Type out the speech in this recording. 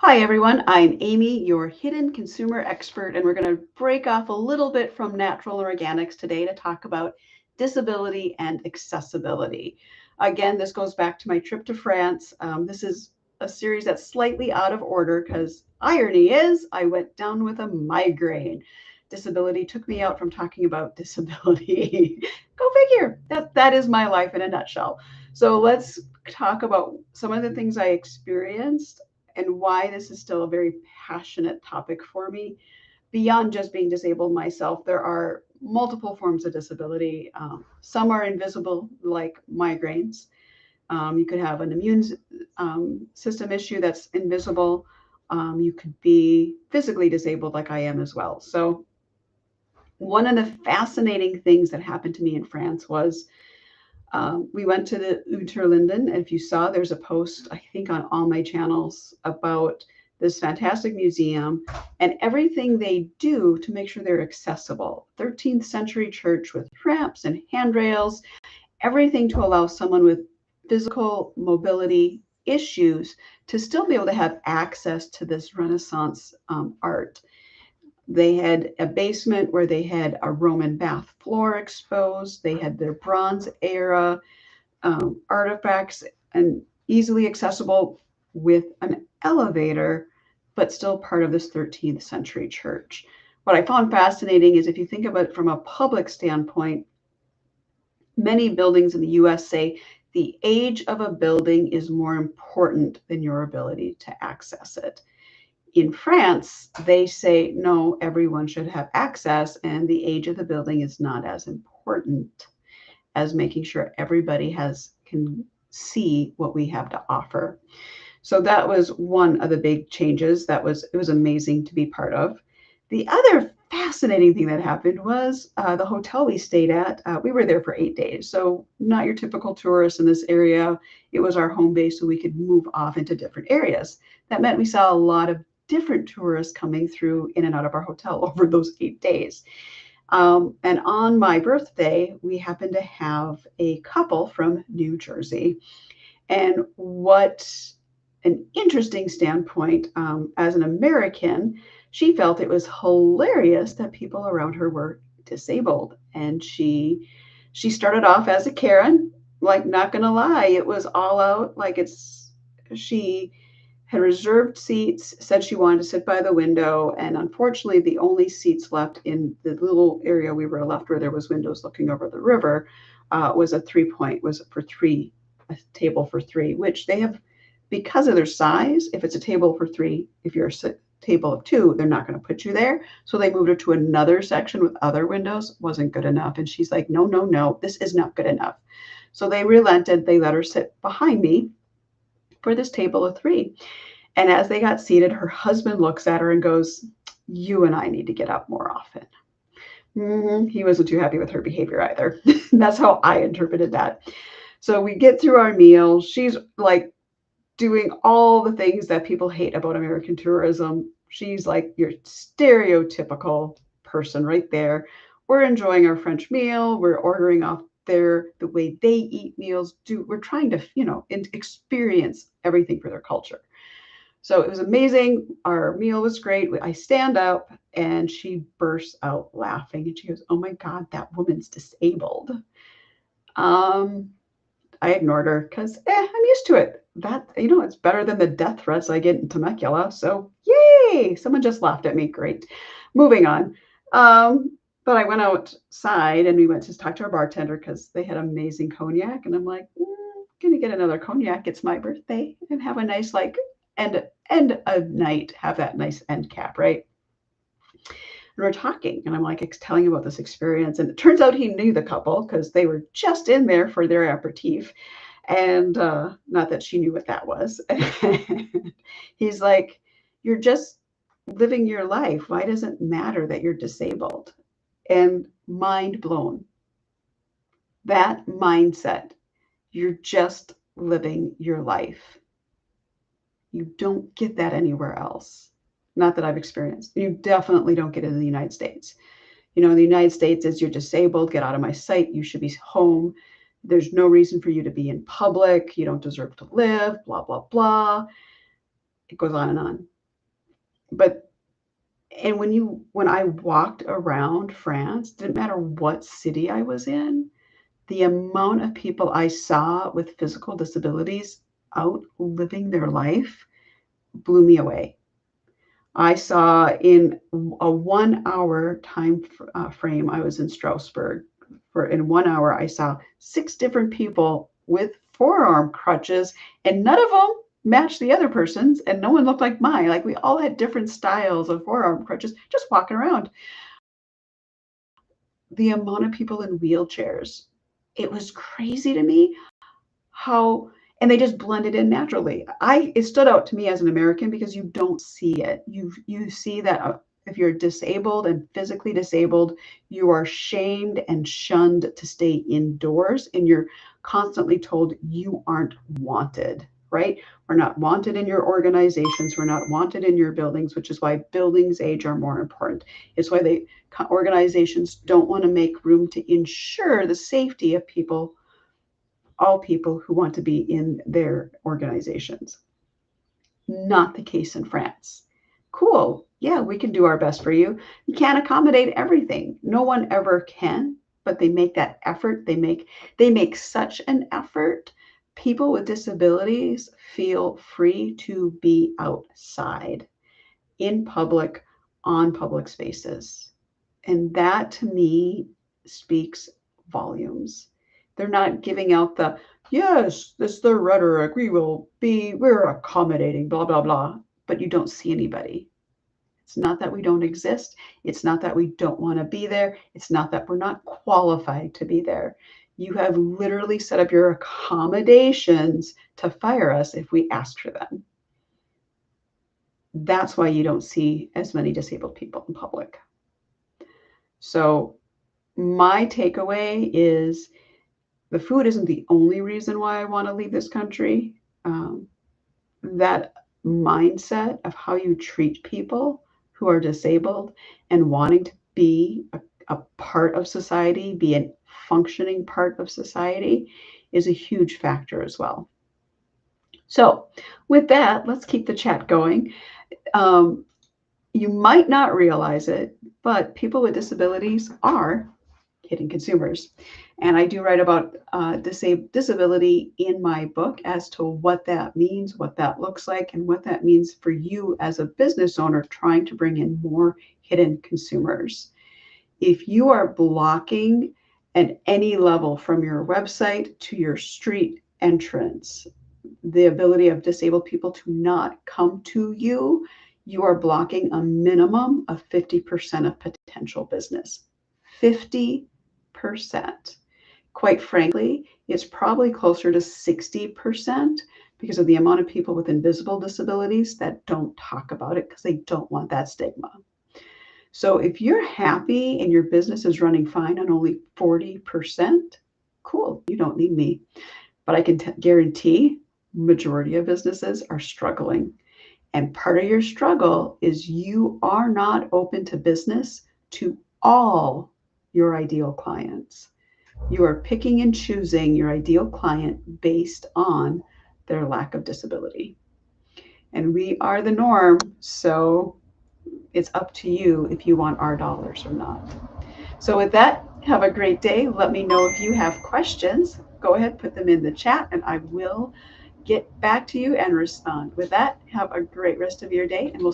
Hi everyone, I'm Amy, your hidden consumer expert, and we're going to break off a little bit from natural organics today to talk about disability and accessibility. Again, this goes back to my trip to France. This is a series that's slightly out of order because irony is I went down with a migraine. Disability took me out from talking about disability. Go figure. That is my life in a nutshell. So let's talk about some of the things I experienced and why this is still a very passionate topic for me. Beyond just being disabled myself, there are multiple forms of disability. Some are invisible, like migraines. You could have an immune system issue that's invisible. You could be physically disabled, like I am as well. So, one of the fascinating things that happened to me in France was we went to the Unterlinden, and if you saw, there's a post, I think, on all my channels about this fantastic museum and everything they do to make sure they're accessible. 13th century church with ramps and handrails, everything to allow someone with physical mobility issues to still be able to have access to this Renaissance art. They had a basement where they had a Roman bath floor exposed. They had their Bronze Era artifacts and easily accessible with an elevator, but still part of this 13th century church. What I found fascinating is if you think about it from a public standpoint, many buildings in the US say the age of a building is more important than your ability to access it. In France, they say no, everyone should have access, and the age of the building is not as important as making sure everybody can see what we have to offer. So that was one of the big changes. It was amazing to be part of. The other fascinating thing that happened was the hotel we stayed at. We were there for 8 days, so not your typical tourist in this area. It was our home base, so we could move off into different areas. That meant we saw a lot of different tourists coming through in and out of our hotel over those 8 days. And on my birthday, we happened to have a couple from New Jersey. And what an interesting standpoint, as an American, she felt it was hilarious that people around her were disabled. And she started off as a Karen, like, not gonna lie, it was all out. She had reserved seats, said she wanted to sit by the window, and unfortunately, the only seats left in the little area we were left where there was windows looking over the river was a table for three, which they have, because of their size. If it's a table for three, if you're a table of two, they're not going to put you there. So they moved her to another section with other windows. Wasn't good enough, and she's like, no, no, no, this is not good enough. So they relented. They let her sit behind me for this table of three. And as they got seated, her husband looks at her and goes, you and I need to get up more often. He wasn't too happy with her behavior either. That's how I interpreted that. So we get through our meal. She's like doing all the things that people hate about American tourism. She's like your stereotypical person right there. We're enjoying our French meal. We're ordering off the way they eat meals. We're trying to, experience everything for their culture. So it was amazing. Our meal was great. I stand up and she bursts out laughing and she goes, oh my God, that woman's disabled. I ignored her because I'm used to it. It's better than the death threats I get in Temecula. So yay, someone just laughed at me. Great. Moving on. But I went outside and we went to talk to our bartender because they had amazing cognac. And I'm like, gonna get another cognac. It's my birthday, and have a nice end of night, have that nice end cap, right? And we're talking, and I'm like telling him about this experience. And it turns out he knew the couple because they were just in there for their aperitif. And not that she knew what that was. He's like, you're just living your life. Why does it matter that you're disabled? And mind blown. That mindset, you're just living your life. You don't get that anywhere else. Not that I've experienced. You definitely don't get it in the United States. In the United States, is you're disabled, get out of my sight. You should be home. There's no reason for you to be in public. You don't deserve to live, blah, blah, blah. It goes on and on. But and when I walked around France, didn't matter what city I was in, the amount of people I saw with physical disabilities out living their life blew me away. I saw in a 1 hour frame, I was in Strasbourg. In 1 hour, I saw 6 different people with forearm crutches, and none of them matched the other person's, and no one looked like mine. Like we all had different styles of forearm crutches just walking around. The amount of people in wheelchairs, it was crazy to me how, and they just blended in naturally. It stood out to me as an American because you don't see it. You see that if you're disabled and physically disabled, you are shamed and shunned to stay indoors, and you're constantly told you aren't wanted, right? We're not wanted in your organizations. We're not wanted in your buildings, which is why buildings age are more important. It's why organizations don't want to make room to ensure the safety of people, all people who want to be in their organizations. Not the case in France. Cool. Yeah, we can do our best for you. We can't accommodate everything. No one ever can, but they make that effort. They make such an effort. People with disabilities feel free to be outside, in public, on public spaces. And that to me speaks volumes. They're not giving out the, yes, this is the rhetoric, we're accommodating, blah, blah, blah, but you don't see anybody. It's not that we don't exist. It's not that we don't want to be there. It's not that we're not qualified to be there. You have literally set up your accommodations to fire us if we ask for them. That's why you don't see as many disabled people in public. So my takeaway is the food isn't the only reason why I want to leave this country. That mindset of how you treat people who are disabled and wanting to be a part of society, be a functioning part of society, is a huge factor as well. So with that, let's keep the chat going. You might not realize it, but people with disabilities are hidden consumers. And I do write about disability in my book as to what that means, what that looks like, and what that means for you as a business owner trying to bring in more hidden consumers. If you are blocking at any level from your website to your street entrance, the ability of disabled people to not come to you, you are blocking a minimum of 50% of potential business. 50%. Quite frankly, it's probably closer to 60% because of the amount of people with invisible disabilities that don't talk about it because they don't want that stigma. So if you're happy and your business is running fine on only 40%, cool, you don't need me. But I can guarantee majority of businesses are struggling. And part of your struggle is you are not open to business to all your ideal clients. You are picking and choosing your ideal client based on their lack of disability. And we are the norm, so it's up to you if you want our dollars or not. So with that, have a great day. Let me know if you have questions. Go ahead, put them in the chat, and I will get back to you and respond. With that, have a great rest of your day, and we'll